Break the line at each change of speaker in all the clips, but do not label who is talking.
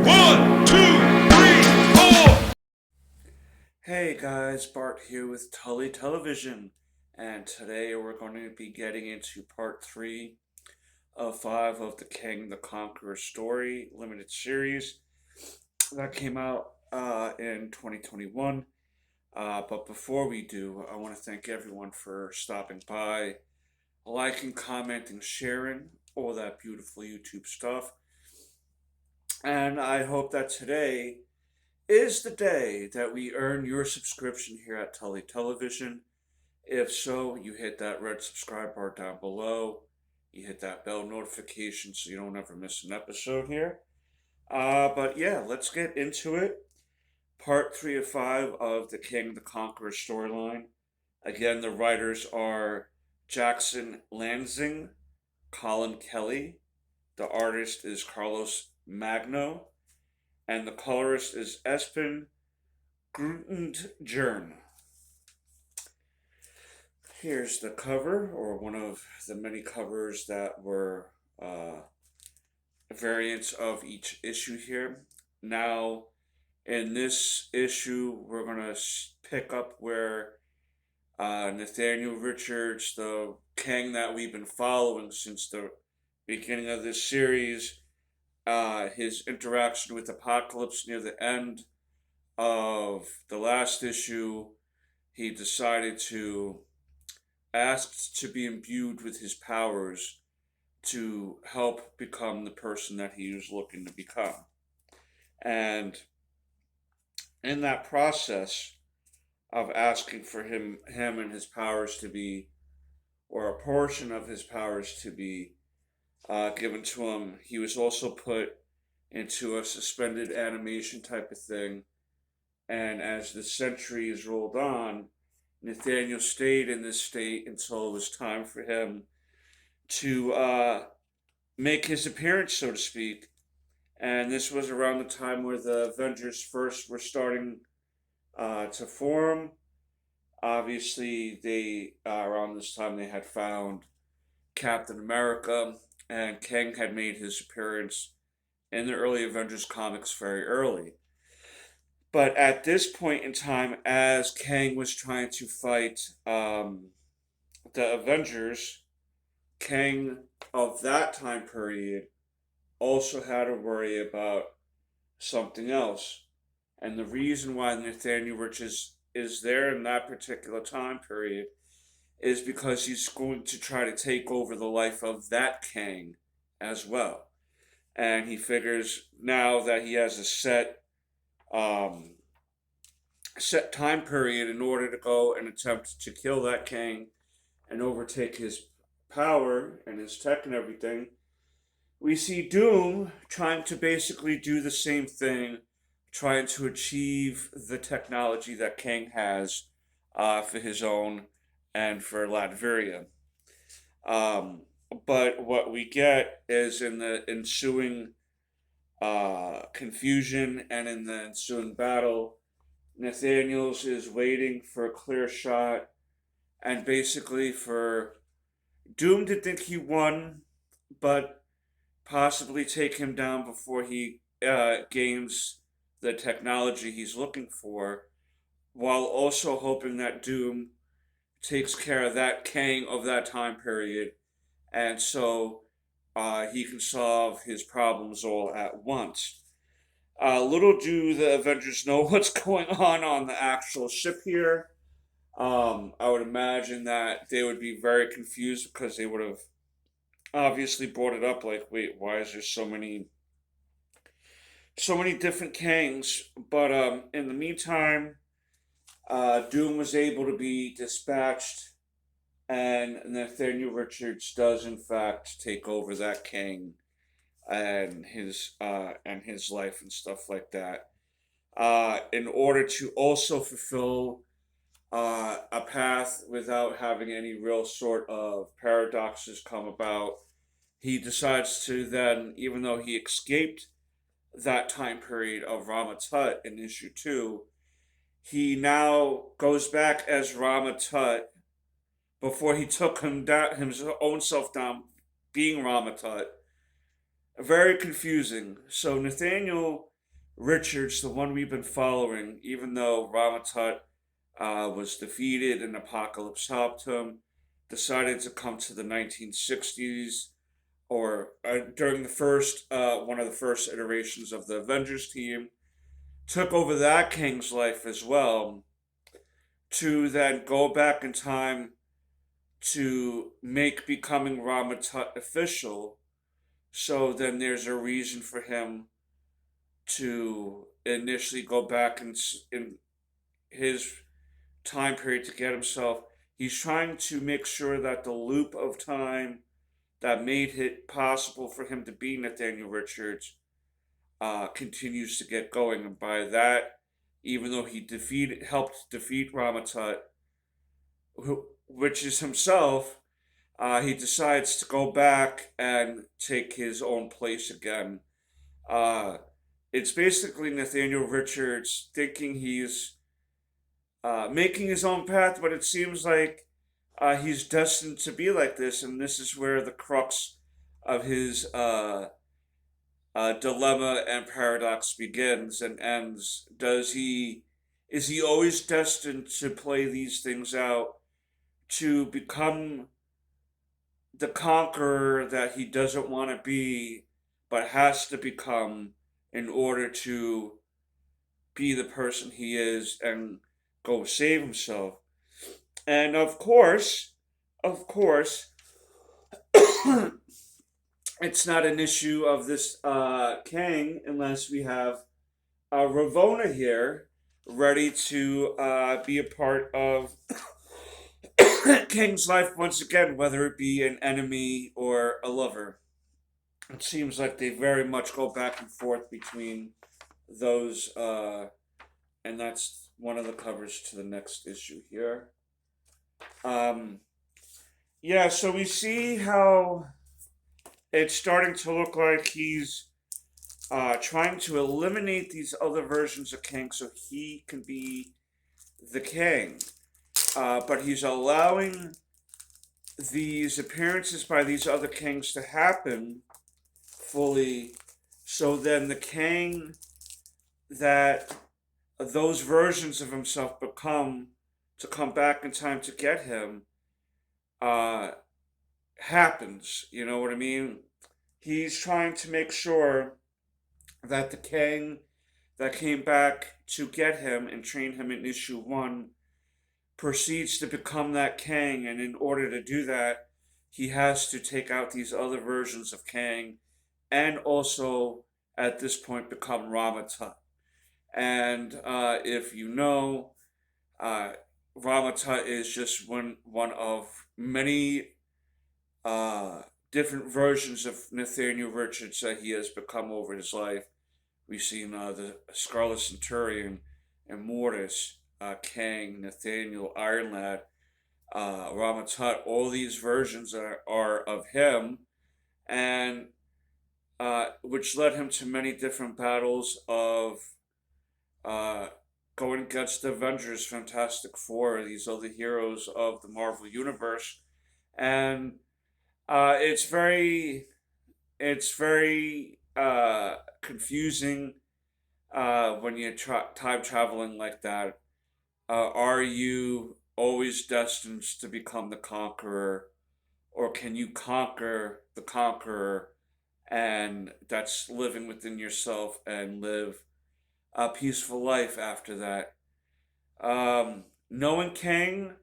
1, 2, 3, 4.
Hey guys, Bart here with Tully Television, and today we're going to be getting into part 3 of 5 of the King the Conqueror story limited series that came out in 2021. But before we do, I want to thank everyone for stopping by, liking, commenting, sharing, all that beautiful YouTube stuff. And I hope that today is the day that we earn your subscription here at Tully Television. If so, you hit that red subscribe bar down below. You hit that bell notification so you don't ever miss an episode here. But yeah, let's get into it. Part 3 of 5 of the King the Conqueror storyline. Again, the writers are Jackson Lansing, Colin Kelly. The artist is Carlos Magno. And the colorist is Espen Grutendjern. Here's the cover, or one of the many covers that were variants of each issue here. Now, in this issue, we're going to pick up where Nathaniel Richards, the king that we've been following since the beginning of this series, his interaction with Apocalypse near the end of the last issue, he decided to ask to be imbued with his powers to help become the person that he was looking to become. And in that process of asking for him and his powers to be, or a portion of his powers to be given to him, he was also put into a suspended animation type of thing. And as the centuries rolled on, Nathaniel stayed in this state until it was time for him to make his appearance, so to speak. And this was around the time where the Avengers first were starting to form. Obviously, they around this time they had found Captain America, and Kang had made his appearance in the early Avengers comics very early. But at this point in time, as Kang was trying to fight the Avengers, Kang of that time period also had to worry about something else. And the reason why Nathaniel Richards is there in that particular time period is because he's going to try to take over the life of that Kang as well. And he figures now that he has a set time period in order to go and attempt to kill that Kang and overtake his power and his tech and everything. We see Doom trying to basically do the same thing, trying to achieve the technology that Kang has for his own and for Latveria. But what we get is in the ensuing confusion and in the ensuing battle, Nathaniels is waiting for a clear shot and basically for Doom to think he won, but possibly take him down before he gains the technology he's looking for, while also hoping that Doom takes care of that Kang of that time period, and so he can solve his problems all at once. Little do the Avengers know what's going on the actual ship here. I would imagine that they would be very confused because they would have obviously brought it up like, wait, why is there so many different Kangs? But in the meantime, Doom was able to be dispatched, and Nathaniel Richards does in fact take over that Kang and his life and stuff like that. In order to also fulfill a path without having any real sort of paradoxes come about, he decides to then, even though he escaped that time period of Rama Tut in issue 2, he now goes back as Rama Tut before he took him down, his own self down, being Rama Tut. Very confusing. So Nathaniel Richards, the one we've been following, even though Ramatut was defeated and Apocalypse helped him, decided to come to the 1960s or during the first one of the first iterations of the Avengers team, took over that King's life as well, to then go back in time to make becoming Ramatut official. So then there's a reason for him to initially go back in his time period to get himself. He's trying to make sure that the loop of time that made it possible for him to be Nathaniel Richards continues to get going, and by that, even though he helped defeat Ramatut, which is himself, he decides to go back and take his own place again. Uh, it's basically Nathaniel Richards thinking he's making his own path, but it seems like he's destined to be like this, and this is where the crux of his dilemma and paradox begins and ends. Is he always destined to play these things out to become the conqueror that he doesn't want to be, but has to become in order to be the person he is and go save himself? And of course, it's not an issue of this Kang unless we have Ravona here, ready to be a part of Kang's life once again, whether it be an enemy or a lover. It seems like they very much go back and forth between those, and that's one of the covers to the next issue here. Um, yeah, so we see how it's starting to look like he's trying to eliminate these other versions of Kang so he can be the Kang. But he's allowing these appearances by these other Kangs to happen fully, so then the Kang that those versions of himself become to come back in time to get him uh, happens. You know what I mean? He's trying to make sure that the Kang that came back to get him and train him in issue one proceeds to become that Kang, and in order to do that, he has to take out these other versions of Kang and also at this point become Ramatut. And if you know, uh, Ramatut is just one of many uh, different versions of Nathaniel Richards that he has become over his life. We've seen the Scarlet Centurion, Immortus, Kang, Nathaniel, Iron Lad, Ramatut. All these versions are of him, and which led him to many different battles of uh, going against the Avengers, Fantastic Four, these other heroes of the Marvel Universe, and it's very confusing when you're time traveling like that. Are you always destined to become the conqueror, or can you conquer the conqueror, and that's living within yourself and live a peaceful life after that? Knowing Kang,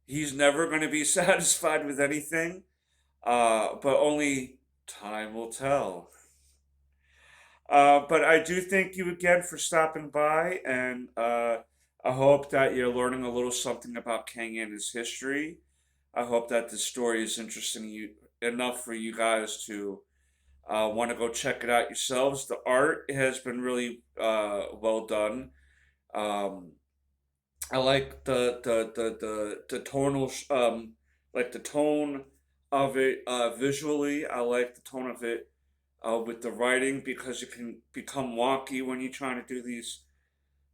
he's never going to be satisfied with anything, but only time will tell. But I do thank you again for stopping by, and I hope that you're learning a little something about Kang and his history. I hope that this story is interesting you enough for you guys to want to go check it out yourselves. The art has been really well done. Um, I like the tonal like the tone of it visually. I like the tone of it with the writing because it can become wonky when you're trying to do these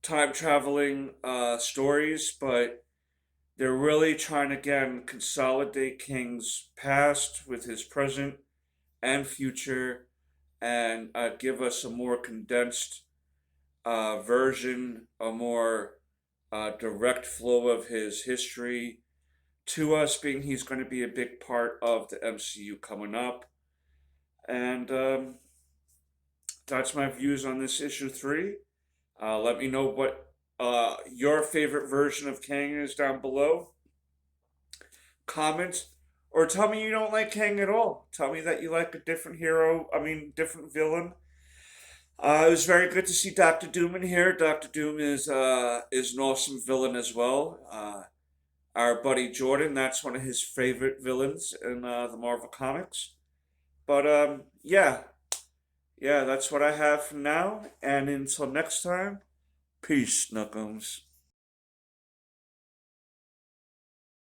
time traveling stories, but they're really trying to again consolidate King's past with his present and future and give us a more condensed version, a more direct flow of his history to us, being he's going to be a big part of the MCU coming up. And that's my views on this issue 3. Let me know what your favorite version of Kang is down below. Comment, or tell me you don't like Kang at all. Tell me that you like a different hero, different villain. It was very good to see Doctor Doom in here. Doctor Doom is an awesome villain as well. Our buddy Jordan, that's one of his favorite villains in the Marvel comics. But yeah, that's what I have for now. And until next time, peace, Knuckles.